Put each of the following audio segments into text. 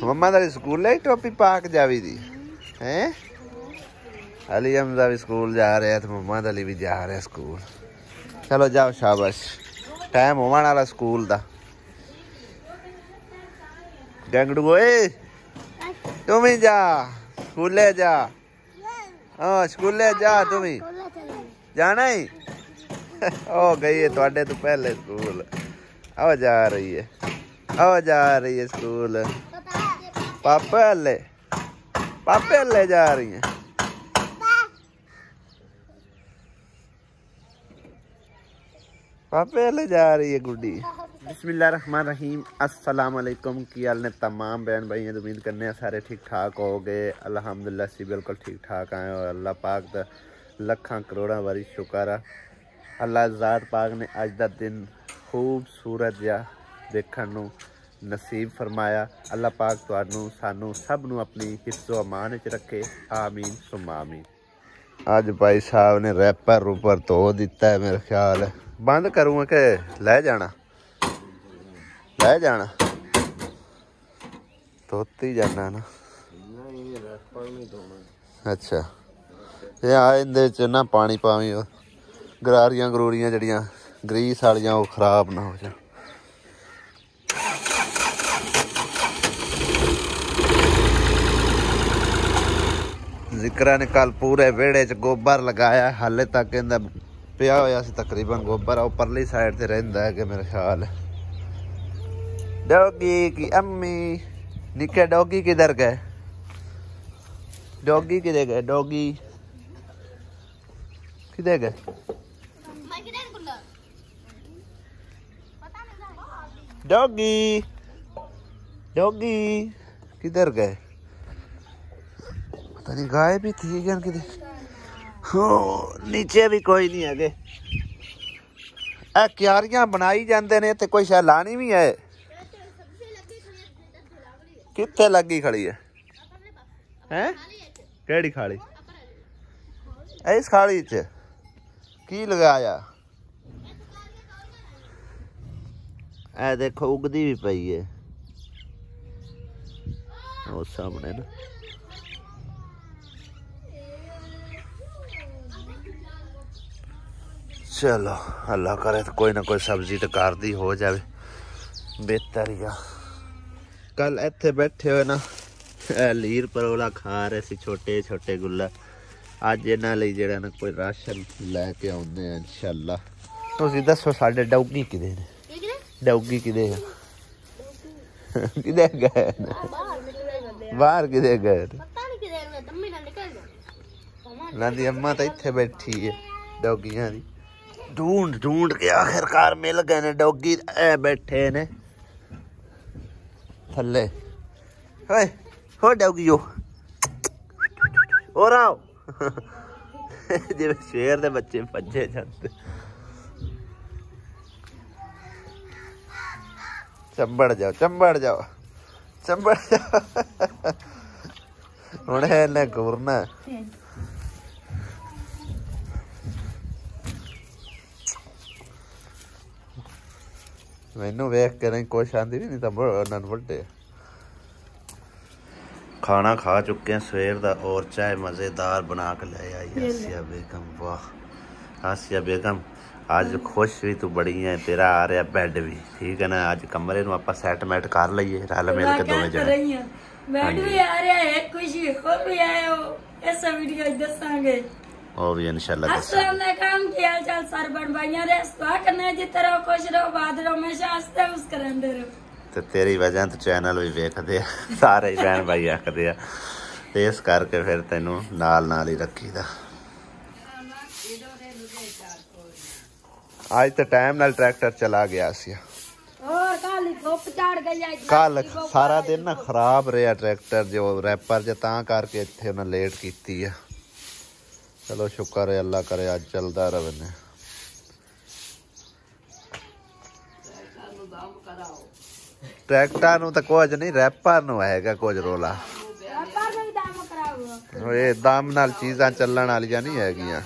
मम्मा तेरी स्कूल ही टोपी पा के जावी दी हैं? अली हमजा भी स्कूल जा रहे हैं तो मम्मा अली भी जा रहे हैं स्कूल। चलो जाओ शाबाश, टाइम होने वाला स्कूल दा। गैंगड़ू ओए तुम ही जा स्कूले जा। हाँ स्कूले जा, तुम ही जाना ही। ओ गई है थोड़े तो पहले स्कूल। आओ जा रही है, आओ जा रही है स्कूल। पापे हल्ले जा रही है। पापे हल्ले जा रही है गुड्डी। बिस्मिल्लाहिर्रहमानिर्रहीम। अस्सलाम वालेकुम। की हाल ने तमाम बहन भाई, उम्मीद करने हैं सारे ठीक ठाक हो गए। अल्हम्दुलिल्लाह सी बिल्कुल ठीक ठाक आए और अल्लाह पाक दा लखां करोड़ां वारी शुक्र है। अल्लाह ज़ात पाक ने अज दा दिन खूबसूरत जा देखण नूं नसीब फरमाया। अल्लाह पाक तुहानूं सानू सब नूं अपनी हिफ्ज़ो अमान च रखे, आमीन सुम्मा आमीन। अज भाई साहब ने रैपर रूपर धो दिता है, मेरा ख्याल है बंद करूँगा कि ले जाना धोती जाना ना। अच्छा ये आंदे च ना पानी पावी, गरारियां गरूरियां जड़ियां ग्रीस वालियां वो खराब ना हो जाए। जिक्रा ने कल पूरे वेड़े च गोबर लगाया, हाले तक इहदा पिया होया सी तकरीबन गोबर। वो परली साइड से रहिंदा है कि मेरा ख्याल है। डॉगी की अम्मी, निके डॉगी किधर गए? डॉगी किधर गए? डॉगी किधर गए? डॉगी डॉगी किधर गए? पता नहीं, गाय भी थी क्या किधर? हो नीचे भी कोई नहीं है। क्यारियां बनाई जाते ने ते कोई शायद लानी भी है। कित्थे लगी खड़ी है? हैं केड़ी खाली? इस खाली च की लगाया? ए देखो उगदी भी पई है वो सामने ना। चलो अल्लाह करे तो कोई ना कोई सब्जी तो घर दी हो जाए, बेहतर ही आ। कल इत्थे बैठे हुए ना लीर परोला खा रहे सी छोटे छोटे गुल्ला। अज इन्हां लई जिहड़ा ना कोई राशन लैके आउंदे आ इंशाअल्लाह। तुसीं दस्सो साडे डौगी किदे ने? डौगी किदे आ? किदे गए बाहर? किदे गए? नादी अम्मा तो इत्थे बैठी है डौगियां दी। ढूंढ ढूंढ के आखिरकार मिल गए ने डॉगी। बैठे ने थल्ले। हो डॉगियो और आओ जिवें शेर दे बच्चे भज्जे जाते। चंबड़ जाओ चंबड़ जाओ चंबड़ जाओ। हुण इन्हें घूरना। मैनू वेख के नहीं कुछ आंदी भी नहीं तो बड़े। खाना खा चुके हैं सवेर का और चाय मज़ेदार बना के ले आई आसिया बेगम। वाह आसिया बेगम आज खुश भी तू बड़ी है, तेरा आ रहा बैड भी ठीक है ना। आज कमरे नूं आपां सैट मैट कर लईए रल मिल के दोवें जने। बैड भी आ रहा है, खुशी हो भी आए हो, ऐसा वीडियो दसांगे और भी इंशाल्लाह। अस्सलाम वालेकुम, की हाल चाल सारे बड़ भाइयों दे? दुआ करने जित रहो, खुश रहो, बाद रहो, हमेशा हंसते मुस्कुराते रहो। तो तेरी वजह तो चैनल भी वेखदे सारे बहन भाई आखदे आ, इस करके फिर तेनू नाल ही रखीदा। आज तो टाइम नाल ट्रैक्टर चला गया सी। कल सारा दिन ना खराब रहा ट्रैक्टर जो रैपर जो तां करके इत्थे उन्हें लेट की है। चलो शुक्र है अल्लाह करे अज चलता रहे ने। ट्रैक्टर नूं तो कुछ नहीं, रैपर नूं हैगा कुछ रोला। ये दम नाल चीज़ां चलण वालियां नहीं हैगियां,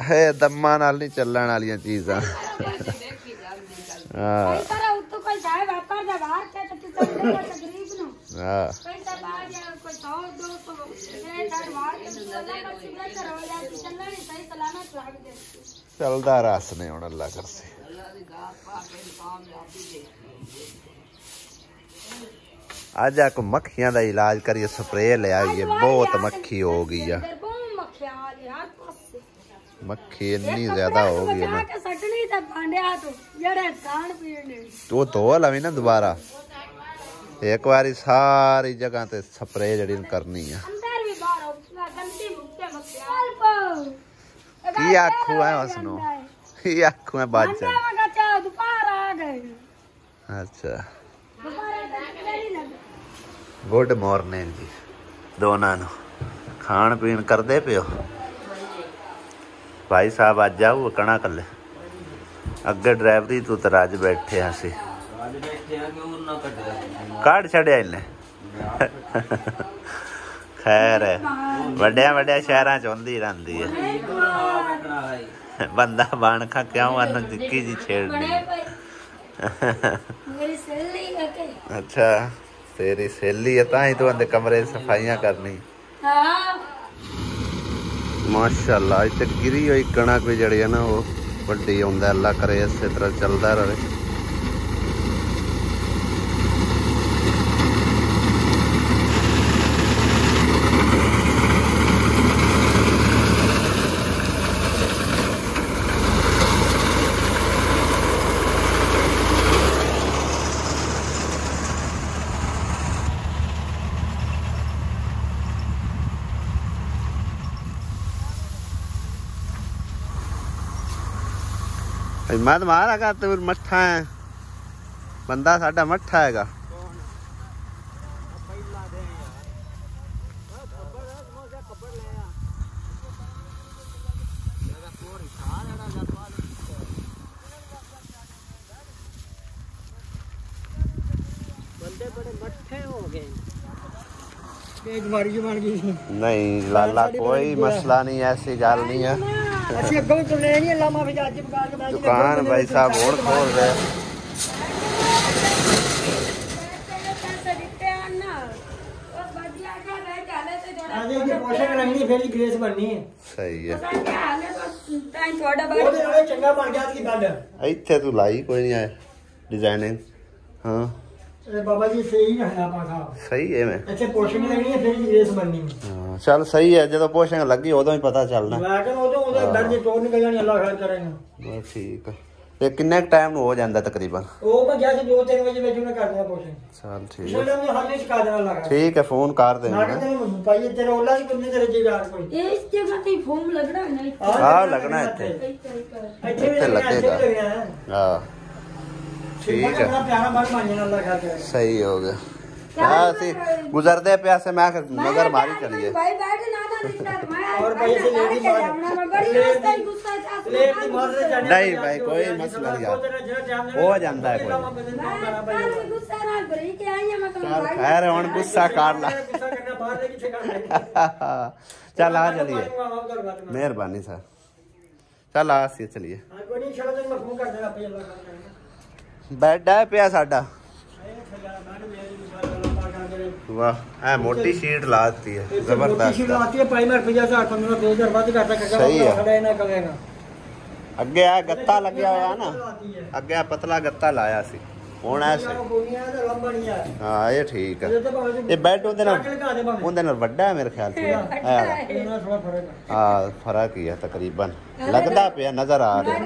है दम्मां नाल नहीं चलण वालियां चीज़ां। हाँ चलदा रस ने हुण अल्लाह करसे। अज आक मक्खियां दा इलाज करिए स्प्रे ले आइए, बहुत मक्खी हो गई है, मक्खी इतनी ज्यादा हो गई है ना। तो धो लवी ना दोबारा एक बारी सारी जगह ते स्प्रे जड़ी करनी है। की आखू है उसनो, की आखू है बाजा। अच्छा गुड मॉर्निंग जी दोनों नु, खान पीन करदे पियो भाई साहब। अज आओ कणा कले अगे ड्राइवरी तू तो अज बैठे सी, काट छड़िया इन्हें। खैर है वड्या वड्या शहर च होंदी रहंदी है, बंदा बन खा क्यों अन दिक्की जी छेड़नी। अच्छा तेरी सहेली है ताही तू अंदर कमरे सफाइयां करनी। माशाअल्लाह इतने गिरी हुई कणक भी जड़ी है ना वो वड्डी आउंदा, अल्लाह करे इस तरह चलता रहे। मत मारा कर तू मठा है, बंदा साडा मठा हैगा। बंदे बड़े मठे हो गए, तेज मारी बन गई। नहीं लाला कोई मसला नहीं, ऐसी गल नहीं है। दुकान भाई साहब और खोल रहे। सही है इत्थे तू लाई कोई नहीं है डिजाइनिंग। हाँ बाबा जी सही है साहब, सही है मैं अच्छे पोर्शन लगनी है फिर ग्रेस बननी है। हाँ चल सही है, जो पोर्शन लगी उदों ही पता चलना। लेकिन उदों डर जे टोर निकल जानी, अल्लाह खैर करेगा। बस ठीक है। ते किन्ने टाइम हो जांदा तकरीबन? ओ मैं गया से 2-3 बजे ਵਿੱਚ मैं कर देना पोर्शन। चल ठीक है मैं हर नहीं सिखा देना लगा। ठीक है फोन कर दे। मैं कहते भाई तेरे ओला से कितने तेरे जी यार कोई इस जगह पे फॉर्म लगना है ना। हां लगना है इत्थे, इत्थे लगेगा। हां ठीक है सही हो गया। गुजरदे पे से मैं नजर मारी चलिए। नहीं भाई कोई मसला नहीं हो जाता है कोई। खैर हुण गुस्सा कर ला। चल आ चलिए, मेहरबानी सर। चल आ सी चलिए। बेड है पिया साडा। वाह है मोटी शीट लाती है जबरदस्त। सही है। अगे आ गत्ता लग्या हुआ ना, अगे पतला गत्ता लाया सी हुण ऐसे। हाँ ये ठीक है। ये बेड उहदे नाल वड्डा है मेरे ख्याल से। हाँ फर्क ही है तकरीबन, लगदा पिया नजर आ रहा है।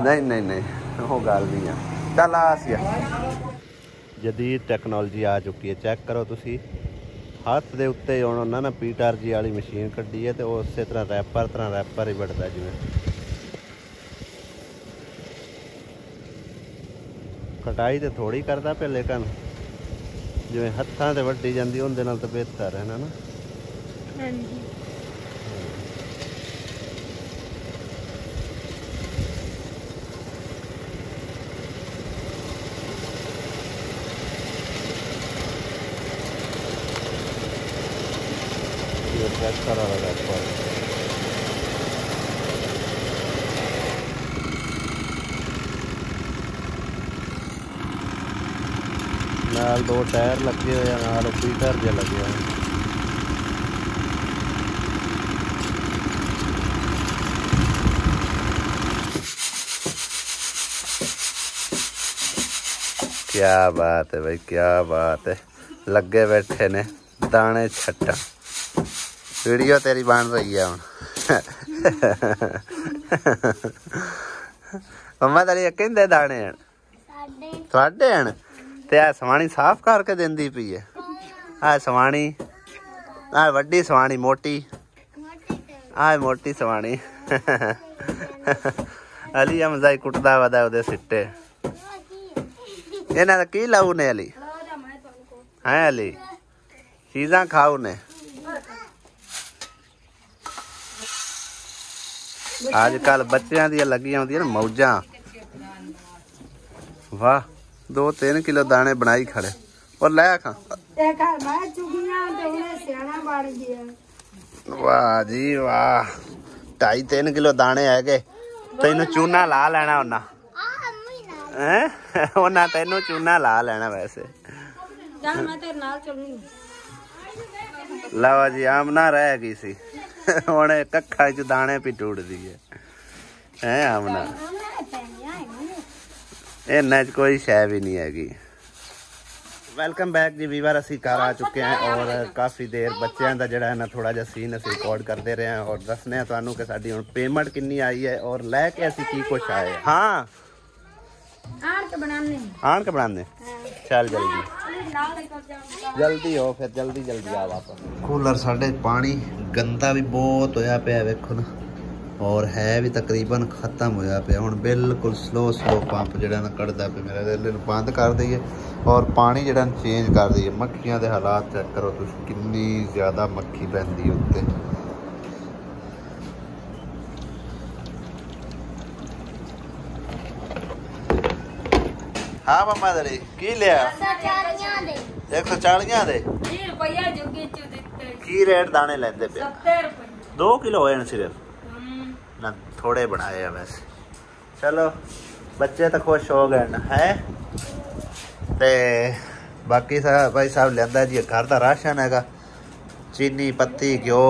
नहीं वो गल नहीं है। चल आ जदीद टैक्नोलॉजी आ चुकी है, चेक करो तुसी। हत्थ दे उत्ते हुण उन्हां ने PTRG वाली मशीन कड्डी है, तो उस तरह रैपर ही बढ़ता जिवें कटाई तो थोड़ी करता पे, लेकिन जिवें हत्थां ते वड्डी जांदी उहदे नाल तां बेहतर है ना। ये चेक करा रहा है। नाल 2 टायर लगे हुए नाल फीटर जे लगे हुए। क्या बात है भाई, क्या बात है। लगे बैठे ने दाने छट्टा। वीडियो तेरी बन रही है हुण। मम्मा तेरी कहंदे दाने हैं तुहाडे हैं ते आ सवाणी साफ करके देंदी पई है। आ सवाणी आ वड्डी सवाणी मोटी आ मोटी सवाणी। अली मजाई कुटदा वदा ओदे सिट्टे। इन्हां दा की लाऊ ने अली है अली चीज़ां खाओ ने। आजकल बच्चों दी लगियां होंदियां ना मौजां। वाह 2-3 किलो दाने बनाई खड़े और लै खा। वाह जी वाह 2.5-3 किलो दाने है गए। तेनू चूना ला लेना उन्ना तेनू चूना ला लेना वैसे। लवा जी आमना रह गई सी हुण कक्खा च दाने भी टूटदी है आमना। इन्ना च कोई शै भी नहीं हैगी। वेलकम बैक जी वीवर, असी घर आ चुके हैं और काफ़ी देर बच्चों का जोड़ा है ना थोड़ा जहा सीन अस रिकॉर्ड करते रहे हैं और दसने तुहानू कि साडी हुण पेमेंट कितनी आई है और लैके असी की कुछ आए। हाँ आण के बनाने चल जल्दी हो फिर जल्दी आ वापस। कूलर साढ़े पानी गंदा भी बहुत होया पिया वेखो ना और है भी तकरीबन खत्म होया पिया। हुण बिल्कुल स्लो पंप जिहड़ा ना कढ़दा पिया। मेरा दिल बंद कर दईए और पानी जिहड़ा चेंज कर दईए। मक्खियां दे हालात चेक करो तुसीं कितनी ज़्यादा मक्खी पैंदी उत्ते। हाँ मम्मा दरी की लिया 140 दे की रेट दाने लेंदे पे 2 किलो होए सिर्फ ना थोड़े बनाए हैं वैसे। चलो बच्चे तो खुश हो गए ना है। ते बाकी भाई साहब लिया जी घर का राशन है चीनी पत्ती घ्यो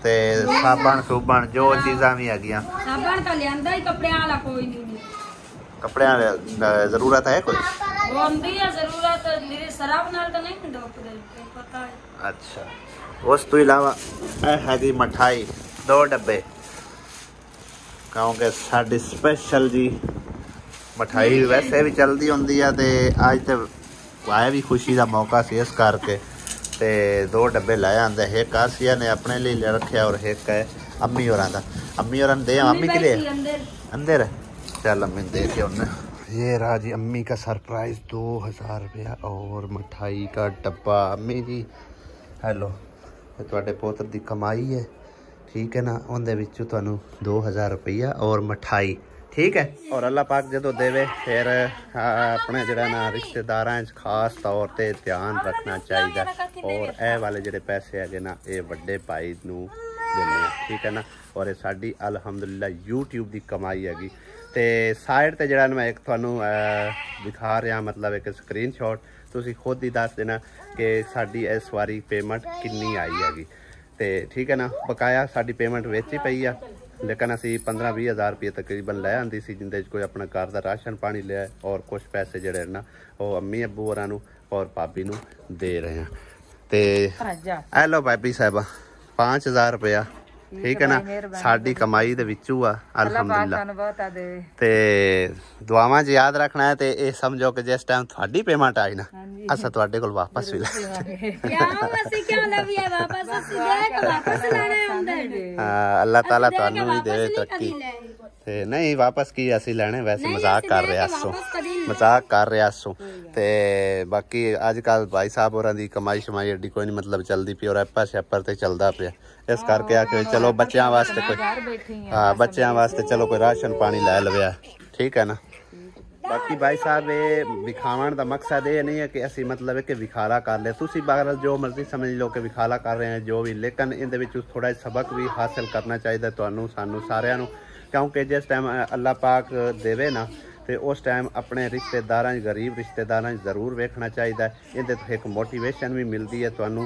ते साबन सूबन जो चीज़ा भी है। कपड़े जरूरत है कोई अच्छा। उस तो इलावा हैगी मिठाई 2 डब्बे क्योंकि साडी स्पेशल जी मिठाई वैसे भी चलती होंगी है। तो अज तो आया भी खुशी का मौका से इस करके ते 2 डब्बे लै आंदे। एक आसिया ने अपने लिए ले रखे और एक है अम्मी होरां दा। अम्मी होरां दे अम्मी के लिए अंदर चल अम्मी दे के उन्हें। ये रहा जी अम्मी का सरप्राइज 2000 रुपया और मिठाई का डब्बा। अम्मी जी हेलो तुहाडे पुत्र दी कमाई है ठीक है ना उनदे विचों तुहानू 2000 रुपया और मिठाई ठीक है। और अल्लाह पाक जो देवे फिर अपने जरा ना रिश्तेदारां खास तौर पर ध्यान रखना चाहिए। और ए वाले जोड़े पैसे है ना ये वड्डे भाई नू देने ठीक है ना। और ये साडी अलहमदुलिल्लाह यूट्यूब की कमाई हैगी। तो साइड ते जरा मैं एक तुहानू दिखा रहा मतलब एक स्क्रीन शॉट तुसी खुद ही दस देना कि साडी इस वारी पेमेंट कितनी आई हैगी। तो ठीक है ना बकाया साडी पेमेंट विच ही पई आ लेकिन असी 15-20 हज़ार रुपये तकरीबन लै आंदी सी जिंदे कोई अपना घर का राशन पानी लिया और कुछ पैसे जड़े ना वो अम्मी अब्बू होरां नू और भाभी नू दे रहे हैं। तो हेलो भाभी साहबा 5000 रुपया ठीक है ना साडी कमाई दे विचों आ अल्हम्दुलिल्लाह। ते दुआवां च याद रखना है। तो ये समझो कि जिस टाइम थोड़ी पेमेंट आई ना असा तुहाडे कोल वापस भी अल्लाह ताला तुहानू भी देवे तरक्की। ते नहीं वापस की असी लैने वैसे मजाक कर रहे सो ते बाकी अजकल भाई साहब होरां दी कमाई शमाई एडी कोई नहीं मतलब चलती पी और ऐपर शैपर ते चलदा पिया इस करके आके चलो बच्चों वास्ते कोई हाँ बच्चों वास्ते चलो कोई राशन पानी लै लवे ठीक है ना। बाकी भाई साहब ये विखावन का मकसद ये नहीं है कि असी मतलब है कि विखाला कर ले तुसी बहरहाल जो मर्जी समझ लो कि विखाला कर रहे हैं जो भी लेकिन इहदे विच थोड़ा सबक भी हासिल करना चाहिए तुहानू सानू सारिਆਂ ਨੂੰ क्योंकि जिस टाइम अल्लाह पाक देवे ना ਤੇ ਉਸ ਟਾਈਮ ਆਪਣੇ ਰਿਸ਼ਤੇਦਾਰਾਂ ਗਰੀਬ ਰਿਸ਼ਤੇਦਾਰਾਂ ਜ਼ਰੂਰ ਵੇਖਣਾ ਚਾਹੀਦਾ। ਇਹਦੇ ਤੋਂ ਇੱਕ ਮੋਟੀਵੇਸ਼ਨ ਵੀ ਮਿਲਦੀ ਹੈ ਤੁਹਾਨੂੰ।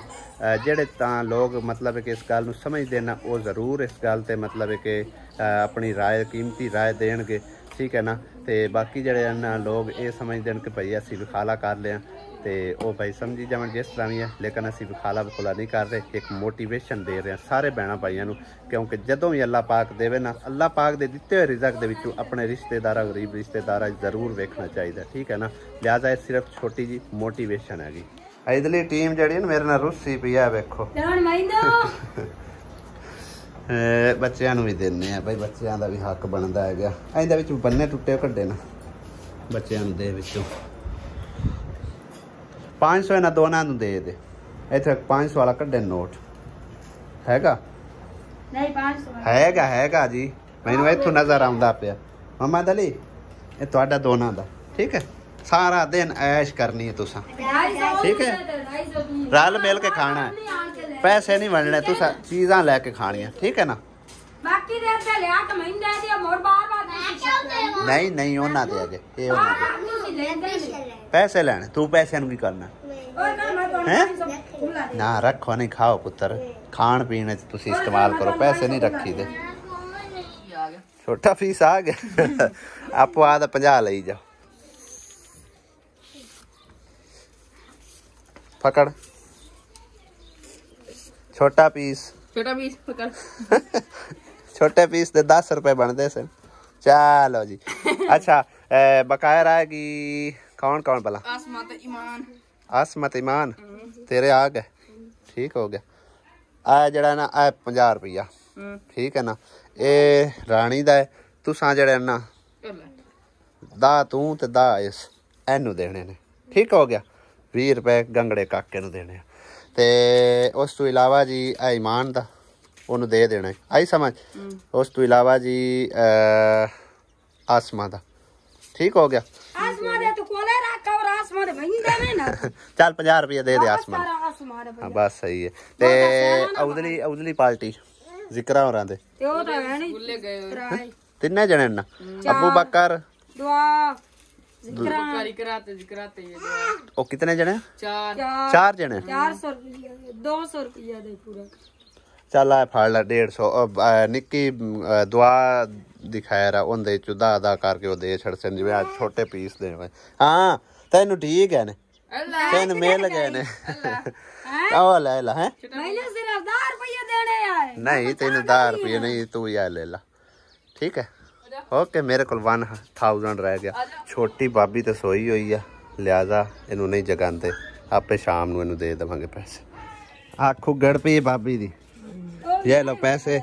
ਜਿਹੜੇ ਤਾਂ ਲੋਕ मतलब कि इस गल नूं समझदे ना वो ज़रूर इस गल ते मतलब कि अपनी राय कीमती राय देणगे, ठीक है ना। तो बाकी ਜਿਹੜੇ ना लोग ये समझते हैं कि भाई असीं विखाला कर लिया तो वो भाई समझी जावन जिस तरह भी है, लेकिन असीं विखाला विखुला नहीं कर रहे, एक मोटिवेशन दे रहे हैं सारे भैणों भाइयों नूं। क्योंकि जदों भी अल्लाह पाक देवे ना, अल्लाह पाक दे दिते हुए रिज़क दे विचों अपने रिश्तेदार गरीब रिश्तेदार जरूर वेखना चाहिए, ठीक है ना। लिहाजा सिर्फ छोटी जी मोटिवेशन हैगी। इधरली टीम जी मेरे नाल रुस्सी पई है, वेखो बच्चों भी देने भाई, बच्चों का भी हक बनता है गया। इहदे बन्ने टुटे कड्डे ना बच्चों दे विचों 500 इन्हां दोनों नूं दे दे। इत्थे 500 वाला कड्डे नोट हैगा नहीं 500 हैगा जी, मैनूं इत्थों नज़र आउंदा पिया। मोहम्मद अली ये तुहाडा दोनों दा, ठीक है। सारा दिन ऐश करनी है तुसा, ठीक है। रल मिल के खाना है, पैसे नहीं बनने, तुसा चीज़ां लैके खानियां, ठीक है ना। बाकी दे ते लिया के महीने दे मोर बार-बार नहीं नहीं ओना दे अजे ये ओना दे पैसे लेने। तू पैसे की करना है ना, रखो नहीं खाओ पुत्र, खान पीने तुसी इस्तेमाल करो, पैसे नहीं रखी दे। छोटा फीस आ गया आपो आदा 50 लई जाओ। पकड़ छोटा पीस पकड़ छोटे पीस दे 10 रुपए बनते सन। चलो जी अच्छा बकाया रहेगी कौन कौन भला? आसमत ईमान तेरे आ गए, ठीक हो गया। आ जड़ा ना आ 50 रुपया, ठीक है ना। ये रानी दा है, तुसां जड़े ना दा तू ते दा इस एनू देने ने, ठीक हो गया। 20 रुपए गंगड़े काके नू देने। ते उस तो इलावा जी आ ईमान दा ओनू दे देना, आई समझ। उस तो इलावा जी आसमा दा, ठीक हो गया। आसमा दे तो कोले रखा और आसमा दे वहीं देवे ना चल 50 रुपये दे दे आसमा। हाँ बस सही है। ते उदली पार्टी जिक्रा होरां दे ते ओ तो है नहीं भूल गए तिन्ने जने ना अबू बकर दुआ जिक्राते ये ओ कितने जने? 4 जने। 400 रुपया 200 रुपया दे पूरा। चल आ फाड़ ला 150 निक्की दुआ दिखाया रहा उनदे चुदा अदा करके वो दे छड़ सन जिवें आज छोटे पीस दे। हां तैनू ठीक है ने, तैनू मिल गए ने। ओ ले ला है, मैंने सिर्फ 10 रुपया देने आए। नहीं तैनू 10 रुपये नहीं, तू यार ले ला, ठीक है। ओके मेरे को 1000 रह गया। छोटी भाभी तो सोई हुई है, लिहाजा इनू नहीं जगाते, आपे शाम नू इनू दे देवांगे पैसे। आखो गड़ पई भाभी दी, ये लो पैसे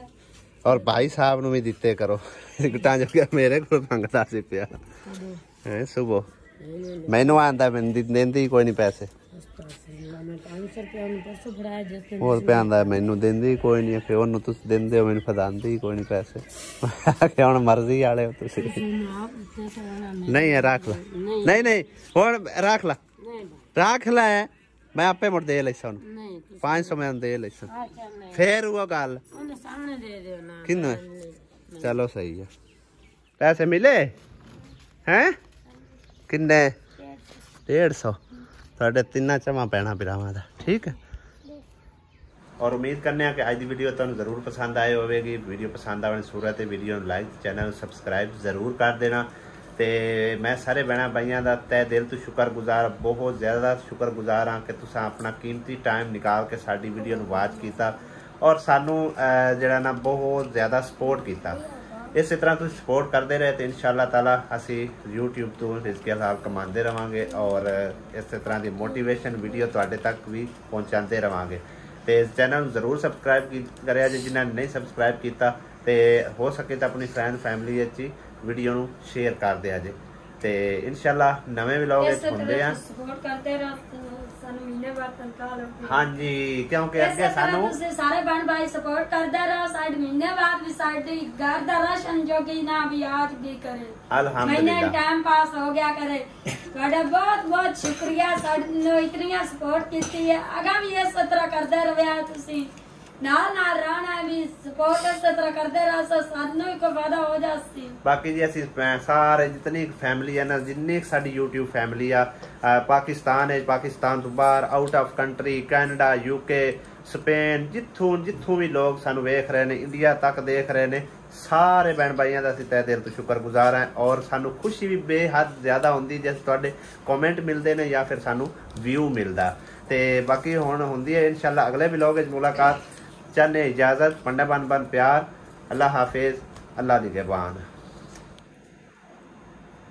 और भाई साहब नू भी दिते करो। गिटां जो मेरे को मंगदा सी पिया है सुबह मैनू आंदा मैं देंदी कोई नहीं पैसे। और पे आंदा मैनू देंदी कोई नहीं, फिर ओनू तुस देंदे हो मैनू फदांदी कोई नहीं पैसे। क्या हुण मर्जी वाले हो तुसी? नहीं है रख ला, नहीं नहीं हुण रख ला, रख ला है मैं आपे मुड़ दे लैसा 500 मैं दे लैसा फिर वो गल किन्नू है। चलो सही है। पैसे मिले हैं किन्ने? 150 साढ़े 3 चमा पैना पिरावां दा, ठीक है। और उम्मीद करने कि अज की वीडियो तुहानू जरूर पसंद आए होगी। वीडियो पसंद आने सूरत वीडियो लाइक चैनल सबसक्राइब जरूर कर देना। तो मैं सारे भैन भाइयों का तय दिल तो शुक्रगुजार, बहुत ज़्यादा शुक्रगुजार हाँ कि तुसां अपना कीमती टाइम निकाल के साडी वीडियो नूं वाच किया और सानू जिहड़ा ना बहुत ज़्यादा सपोर्ट किया। इस तरह तुम सपोर्ट करते रहे तो इंशाअल्लाह ताला असी यूट्यूब तो रिज़्क़ हलाल कमाते रहेंगे और इस तरह की मोटिवेशन वीडियो तुहाडे तक भी पहुँचाते रहेंगे। तो इस चैनल जरूर सबसक्राइब करें जिन्होंने नहीं सबसक्राइब किया, तो हो सके तो अपनी फ्रेंड फैमिली वीडियो नूं शेयर कर दिया जे। तो इंशाअल्लाह नवे व्लॉग होंदे हैं। हाँ जी क्योंकि अगे सानू सारे बहन भाई सपोर्ट करते रहो, साइड महीने बाद भी साइड घर दा राशन जो कि ना भी आज भी करे अल्हम्दुलिल्लाह टाइम पास हो गया करे। ਤੁਹਾਡਾ बहुत बहुत शुक्रिया, सानू इतनी सपोर्ट की है। आगा भी इस तरह करते रहे तुसी ਨਾਲ ਰਹਿਣਾ ਵੀ ਸਪੋਰਟ ਇਸ ਤਰ੍ਹਾਂ ਕਰਦੇ ਰਹਾ ਸਾਨੂੰ ਹੀ ਕੋਈ ਫਾਇਦਾ ਹੋ ਜਾਸੀ। ਬਾਕੀ ਜੀ ਅਸੀਂ ਸਾਰੇ ਜਿਤਨੀ ਫੈਮਿਲੀ ਹੈ ਨਾ, ਜਿੰਨੀ ਸਾਡੀ YouTube ਫੈਮਿਲੀ ਆ ਪਾਕਿਸਤਾਨ ਹੈ, ਪਾਕਿਸਤਾਨ ਤੋਂ ਬਾਹਰ out of country, Canada, UK, Spain, ਜਿੱਥੋਂ ਵੀ ਲੋਕ ਸਾਨੂੰ ਵੇਖ ਰਹੇ ਨੇ, ਇੰਡੀਆ ਤੱਕ ਦੇਖ ਰਹੇ ਨੇ, ਸਾਰੇ ਭੈਣ ਭਾਈਆਂ ਦਾ ਅਸੀਂ ਤਹਿ ਦਿਲ ਤੋਂ ਸ਼ੁਕਰਗੁਜ਼ਾਰ ਹਾਂ। ਔਰ ਸਾਨੂੰ ਖੁਸ਼ੀ ਵੀ ਬੇਹੱਦ ਜ਼ਿਆਦਾ ਹੁੰਦੀ ਜੇ ਤੁਹਾਡੇ ਕਮੈਂਟ ਮਿਲਦੇ ਨੇ ਜਾਂ ਫਿਰ ਸਾਨੂੰ ਵਿਊ ਮਿਲਦਾ। ਤੇ ਬਾਕੀ ਹੁਣ ਹੁੰਦੀ ਹੈ ਇਨਸ਼ਾਅੱਲਾ ਅਗਲੇ ਵਲੌਗ ਵਿੱਚ ਮੁਲਾਕਾਤ। चाहने इजाजत, पंडा बन प्यार, अल्लाह हाफिज, अल्लाह दी जबान।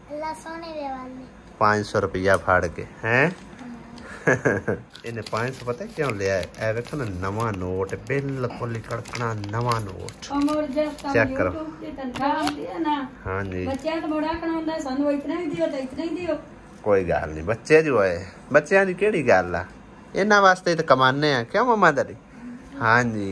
अल्लाह सोने दे वाले 500 रुपया फाड़ के हैं इन्हें 500 पता क्यों लिया है? ए देखो ना नवा नोट, बिल्कुल कड़कना नवा नोट। चेक करो। हाँ जी कोई गल नहीं, बच्चे जो है बच्चों की केड़ी गल आ, इन्हां वास्ते तो कमाने हैं क्यों मम्मा दरी। हाँ जी।